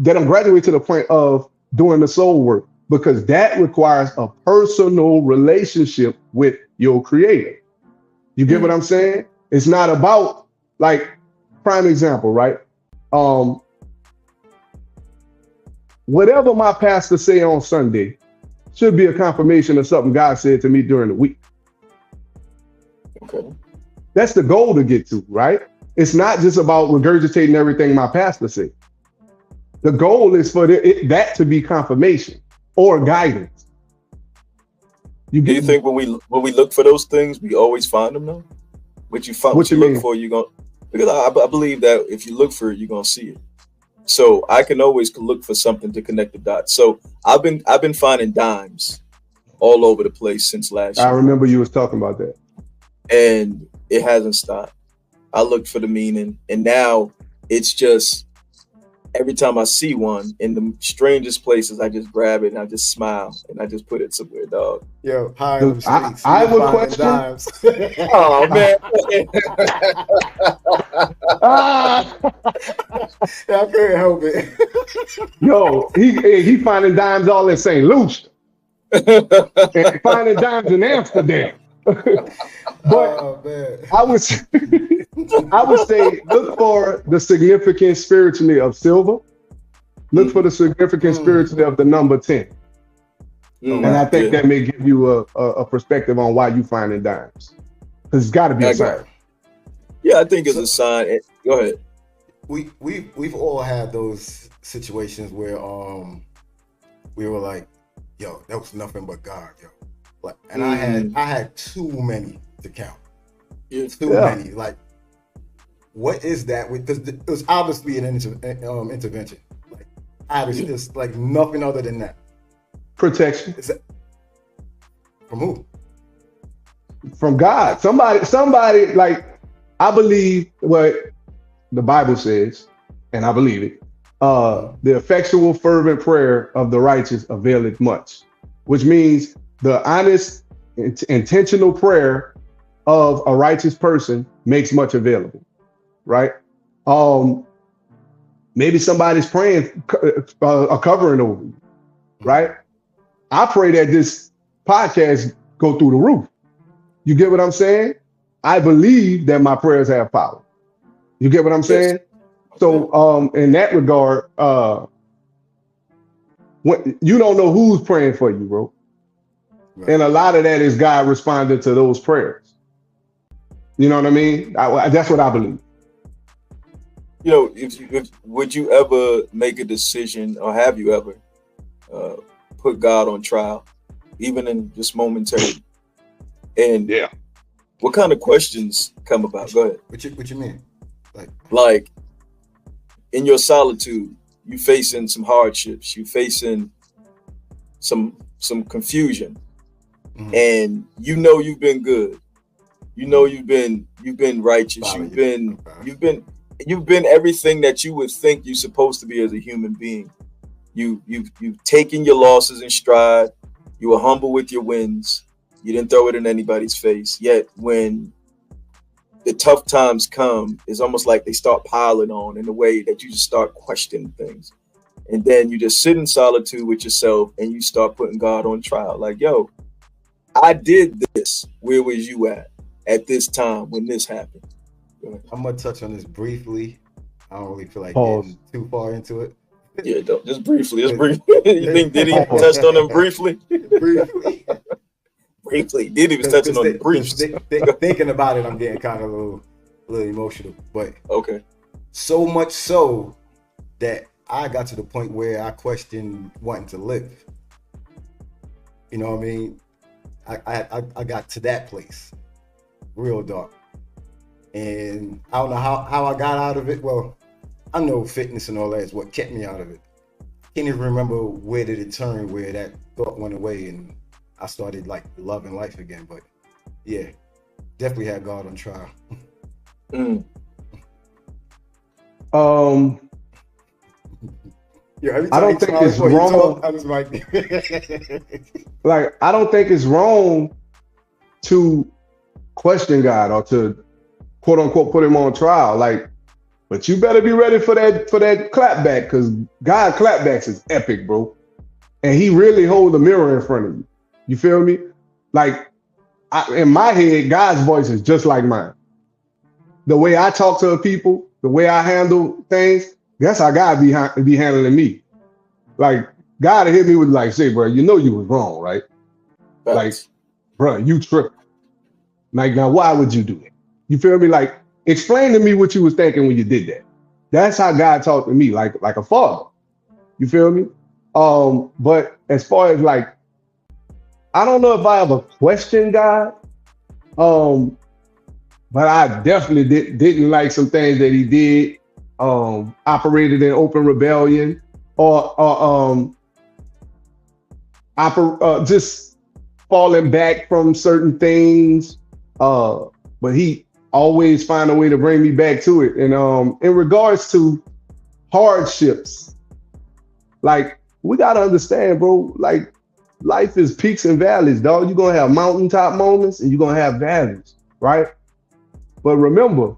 graduate to the point of doing the soul work, because that requires a personal relationship with your creator. You get what I'm saying? It's not about, like, prime example, right? Whatever my pastor say on Sunday should be a confirmation of something God said to me during the week. Okay. That's the goal to get to, right? It's not just about regurgitating everything my pastor said. The goal is for that to be confirmation or guidance. Do you think when we look for those things, we always find them though? What you look for, you're gonna, because I believe that if you look for it, you're gonna see it. So I can always look for something to connect the dots. So I've been finding dimes all over the place since last year. I remember you was talking about that. And it hasn't stopped. I looked for the meaning, and now it's just every time I see one in the strangest places, I just grab it and I just smile and I just put it somewhere, dog. Yo, hi. I have a question. Oh man. I couldn't help it. Yo, he finding dimes all in St. Lucia and finding dimes in Amsterdam. But I would say look for the significance spiritually of silver. Look for the significance spiritually of the number 10. And I think that may give you a perspective on why you finding dimes. Because it's got to be a sign. Yeah, I think it's a sign. Go ahead. We've all had those situations where we were like, yo, that was nothing but God, yo. Like, and I had too many to count. Too many. Like, what is that? Because it was obviously an intervention. Like, obviously, just like nothing other than that. Protection. From who? From God. Somebody, like, I believe what the Bible says, and I believe it. The effectual, fervent prayer of the righteous availeth much, which means the honest, intentional prayer of a righteous person makes much available, right? Maybe somebody's praying a covering over you, right? I pray that this podcast go through the roof. You get what I'm saying? I believe that my prayers have power. You get what I'm saying? So in that regard, when you don't know who's praying for you, bro. Right. And a lot of that is God responding to those prayers. You know what I mean? That's what I believe. You know, if would you ever make a decision, or have you ever put God on trial, even in just momentarily? And what kind of questions come about? Go ahead. What you mean? Like in your solitude, you facing some hardships, you facing some confusion, and you know you've been good. You know you've been righteous. You've been everything that you would think you're supposed to be as a human being. You've taken your losses in stride. You were humble with your wins. You didn't throw it in anybody's face. Yet when the tough times come, it's almost like they start piling on in a way that you just start questioning things. And then you just sit in solitude with yourself and you start putting God on trial. Like, yo, I did this. Where was you at this time when this happened? I'm going to touch on this briefly. I don't really feel like getting too far into it. Yeah, just briefly. You think Diddy touched on them briefly? Briefly. Diddy was touching on the briefs. Thinking about it, I'm getting kind of a little emotional. But okay. So much so that I got to the point where I questioned wanting to live. You know what I mean? I got to that place. Real dark. And I don't know how I got out of it. Well, I know fitness and all that is what kept me out of it. Can't even remember where did it turn, where that thought went away and I started like loving life again. But yeah, definitely had God on trial. Yeah, every I time don't he think smiles it's before he wrong. talk, I was like, Like, I don't think it's wrong to question God or to quote unquote put him on trial. Like, but you better be ready for that clapback, because God clapbacks is epic, bro. And he really hold the mirror in front of you. You feel me? Like, in my head, God's voice is just like mine. The way I talk to people, the way I handle things, that's how God be handling me. Like, God hit me with like, say, bro, you know you was wrong, right? Like, bro, you tripped. Like, now why would you do it? You feel me? Like, explain to me what you was thinking when you did that. That's how God talked to me, like a father. You feel me? But as far as like, I don't know if I ever questioned God. But I definitely didn't like some things that he did. Operated in open rebellion, or just falling back from certain things. But he always find a way to bring me back to it. And in regards to hardships, like, we gotta understand, bro, like, life is peaks and valleys, dog. You're gonna have mountaintop moments and you're gonna have valleys, right? But remember,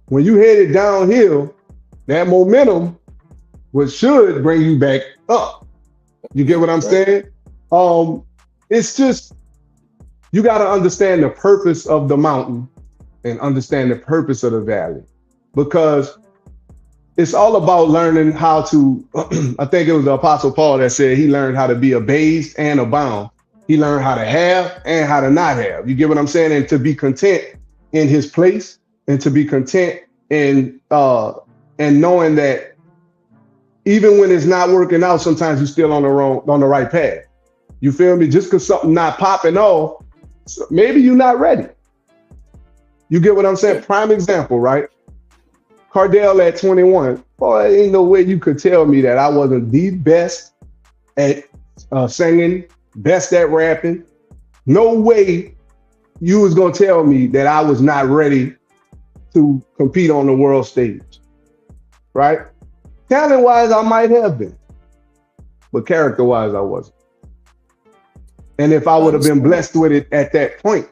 when you headed downhill, that momentum should bring you back up. You get what I'm saying? It's just, you got to understand the purpose of the mountain and understand the purpose of the valley, because it's all about learning how to, I think it was the Apostle Paul that said he learned how to be abased and abound. He learned how to have and how to not have. You get what I'm saying? And to be content in his place, and to be content in and knowing that even when it's not working out, sometimes you're still on the right path. You feel me? Just because something not popping off, maybe you're not ready. You get what I'm saying? Prime example, right? Cardell at 21. Boy, ain't no way you could tell me that I wasn't the best at singing, best at rapping. No way you was gonna tell me that I was not ready to compete on the world stage, right? Talent-wise, I might have been, but character-wise, I wasn't. And if I would have been blessed with it at that point,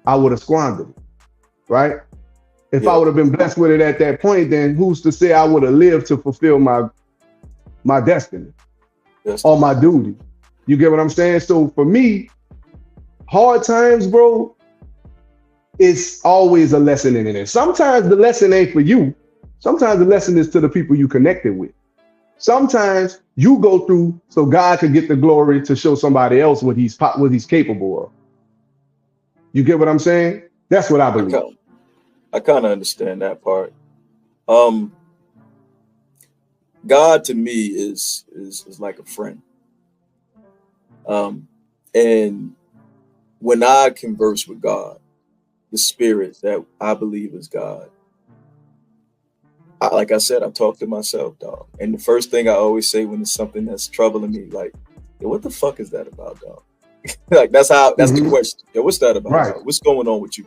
I would have squandered it, right? If I would have been blessed with it at that point, then who's to say I would have lived to fulfill my destiny or my duty? You get what I'm saying? So for me, hard times, bro, it's always a lesson in it. Sometimes the lesson ain't for you. Sometimes the lesson is to the people you connected with. Sometimes you go through so God could get the glory to show somebody else what he's capable of. You get what I'm saying? That's what I believe. I kind of understand that part. God to me is like a friend. And when I converse with God, the spirit that I believe is God, like I said, I talk to myself, dog. And the first thing I always say when it's something that's troubling me, like, yo, what the fuck is that about, dog? Like, that's the question. Yo, what's that about? Right. Dog? What's going on with you?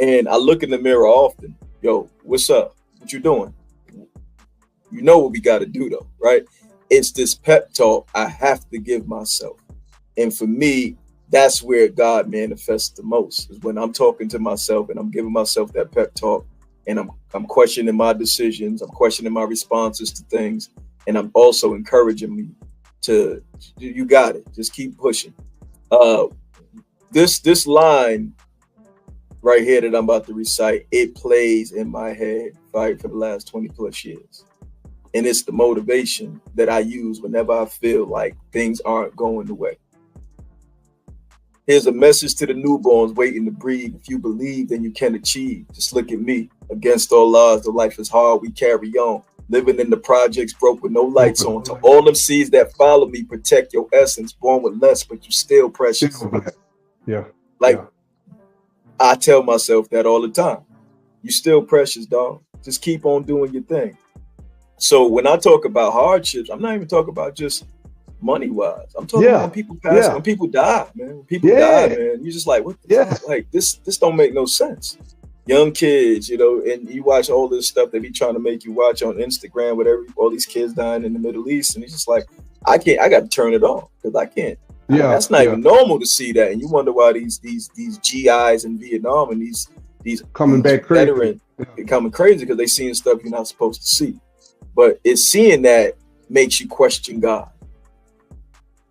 And I look in the mirror often. Yo, what's up? What you doing? You know what we got to do, though, right? It's this pep talk I have to give myself. And for me, that's where God manifests the most, is when I'm talking to myself and I'm giving myself that pep talk, and I'm questioning my decisions, I'm questioning my responses to things, and I'm also encouraging me to, you got it, just keep pushing. This line right here that I'm about to recite, it plays in my head for the last 20 plus years. And it's the motivation that I use whenever I feel like things aren't going the way. Here's a message to the newborns waiting to breathe. If you believe, then you can achieve. Just look at me. Against all odds, the life is hard. We carry on. Living in the projects, broke with no lights on. To all them seeds that follow me, protect your essence. Born with less, but you still precious. Yeah. Like, I tell myself that all the time. You still precious, dog. Just keep on doing your thing. So when I talk about hardships, I'm not even talking about just money-wise. I'm talking about when people pass, when people die, man. When people die, man, you're just like, what the fuck? Like, this don't make no sense. young kids, you know, and you watch all this stuff they be trying to make you watch on Instagram with all these kids dying in the Middle East, and it's just like, I got to turn it off because I can't. Yeah, that's not even normal to see that, and you wonder why these GIs in Vietnam and these coming back crazy, coming crazy because they seeing stuff you're not supposed to see. But it's seeing that makes you question God,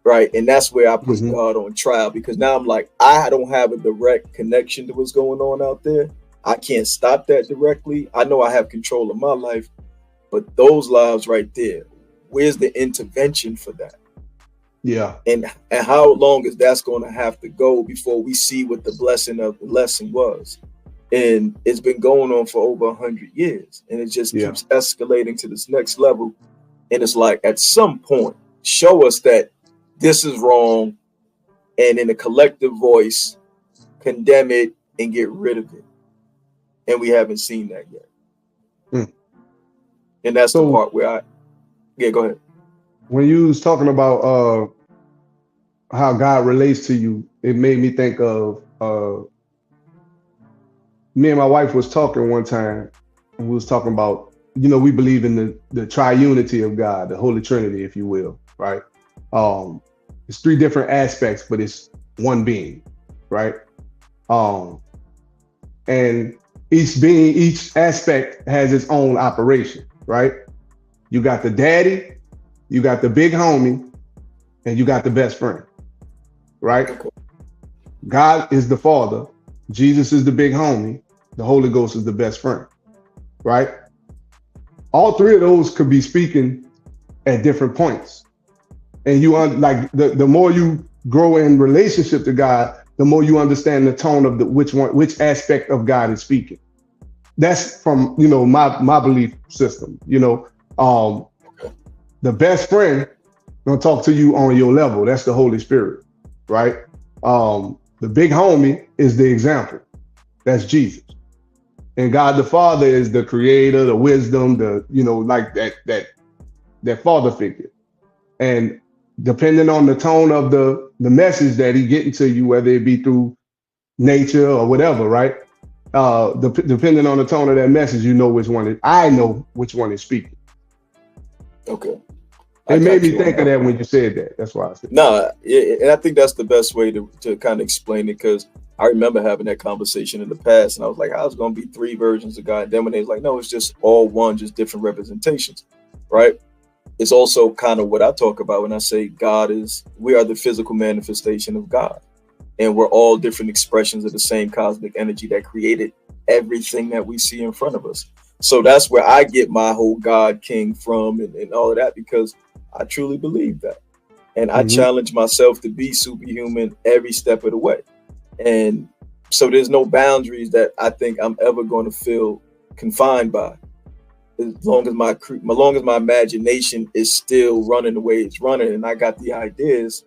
right? And that's where I put God on trial, because now I'm like, I don't have a direct connection to what's going on out there. I can't stop that directly. I know I have control of my life, but those lives right there, where's the intervention for that? Yeah. And how long is that's going to have to go before we see what the blessing of the lesson was? And it's been going on for over 100 years, and it just keeps escalating to this next level. And it's like, at some point, show us that this is wrong, and in a collective voice, condemn it and get rid of it. And we haven't seen that yet. And that's the part where go ahead. When you was talking about how God relates to you, it made me think of me and my wife was talking one time, and we was talking about, you know, we believe in the triunity of God, the Holy Trinity, if you will, right? It's three different aspects, but it's one being, right? And each aspect has its own operation, right? You got the daddy, you got the big homie, and you got the best friend, right? God is the father, Jesus is the big homie, the Holy Ghost is the best friend, right? All three of those could be speaking at different points. And you like the more you grow in relationship to God, the more you understand the tone of which aspect of God is speaking. That's from, you know, my belief system. You know, the best friend gonna talk to you on your level. That's the Holy Spirit, right? The big homie is the example. That's Jesus. And God the Father is the creator, the wisdom, the, you know, like that father figure. And depending on the tone of the message that he getting to you, whether it be through nature or whatever, right? Depending on the tone of that message, you know which one I know which one is speaking. Okay. It made me think of that when you said that. That's why I said. No, and I think that's the best way to kind of explain it, because I remember having that conversation in the past, and I was like, how's it going to be three versions of God? And then when they was like, no, it's just all one, just different representations, right? It's also kind of what I talk about when I say we are the physical manifestation of God. And we're all different expressions of the same cosmic energy that created everything that we see in front of us. So that's where I get my whole God King from and all of that, because I truly believe that. And I challenge myself to be superhuman every step of the way. And so there's no boundaries that I think I'm ever going to feel confined by. As long as my imagination is still running the way it's running, and I got the ideas,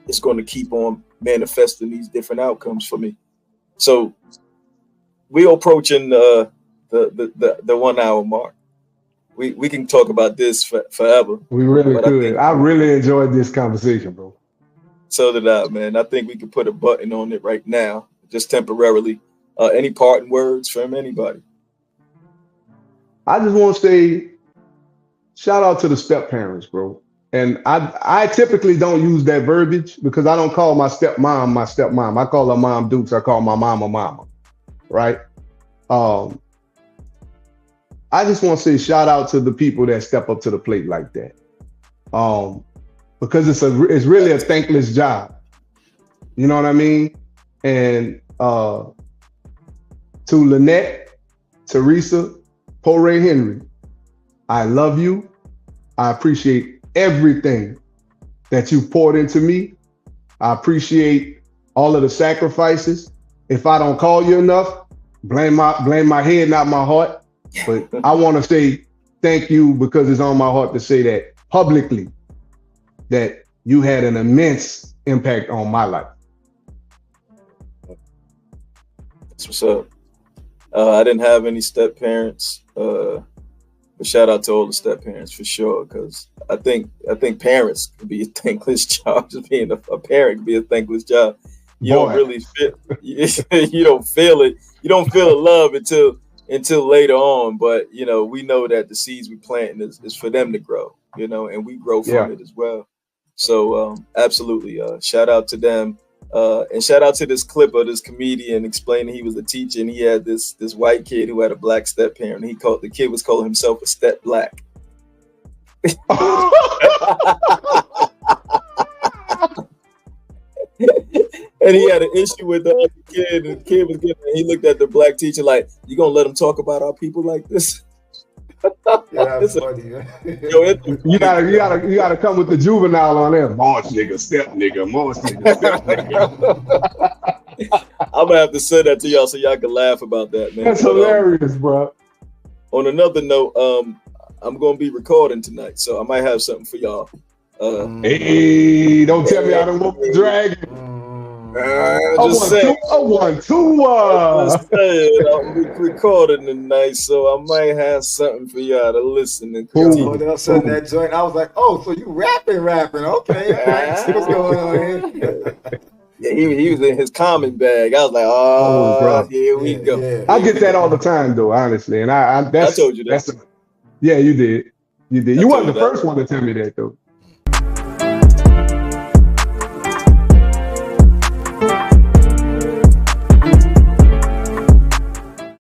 it's going to keep on manifesting these different outcomes for me. So we're approaching the 1 hour mark. We can talk about this forever. We really could. I really enjoyed this conversation, bro. So did I, man. I think we could put a button on it right now, just temporarily. Any parting words from anybody? I just want to say, shout out to the step parents, bro. And I typically don't use that verbiage because I don't call my stepmom. I call her Mom Dukes. I call my mama, right? I just want to say shout out to the people that step up to the plate like that. Because it's really a thankless job. You know what I mean? And to Lynette, Teresa, Porray Henry, I love you. I appreciate everything that you poured into me. I appreciate all of the sacrifices. If I don't call you enough, blame my head, not my heart. But I want to say thank you because it's on my heart to say that publicly, that you had an immense impact on my life. That's what's up. I didn't have any step parents, but shout out to all the step parents for sure, because I think parents can be a thankless job. Just being a parent can be a thankless job. you don't really feel you don't feel it. You don't feel the love until later on. But we know that the seeds we planting is for them to grow. And we grow from it as well. So absolutely, shout out to them. And shout out to this clip of this comedian explaining he was a teacher and he had this white kid who had a black step parent. The kid was calling himself a step black. And he had an issue with the other kid, and the kid was he looked at the black teacher like, "You gonna let him talk about our people like this?" Yeah, that's funny, man. You gotta come with the juvenile on there. March nigga, step nigga, March nigga, step nigga. I'm gonna have to send that to y'all so y'all can laugh about that, man. That's hilarious, bro. On another note, I'm gonna be recording tonight, so I might have something for y'all. Hey, don't tell me I don't want the dragon. I want two. I'm recording tonight, so I might have something for y'all to listen and all of a sudden that joint, I was like, oh, so you rapping. Okay, I see what's going on here. Yeah, he was in his common bag. I was like, oh here we go. Yeah. I get that all the time, though, honestly. And I told you that. Yeah, you did. You wasn't the first one to tell me that, though.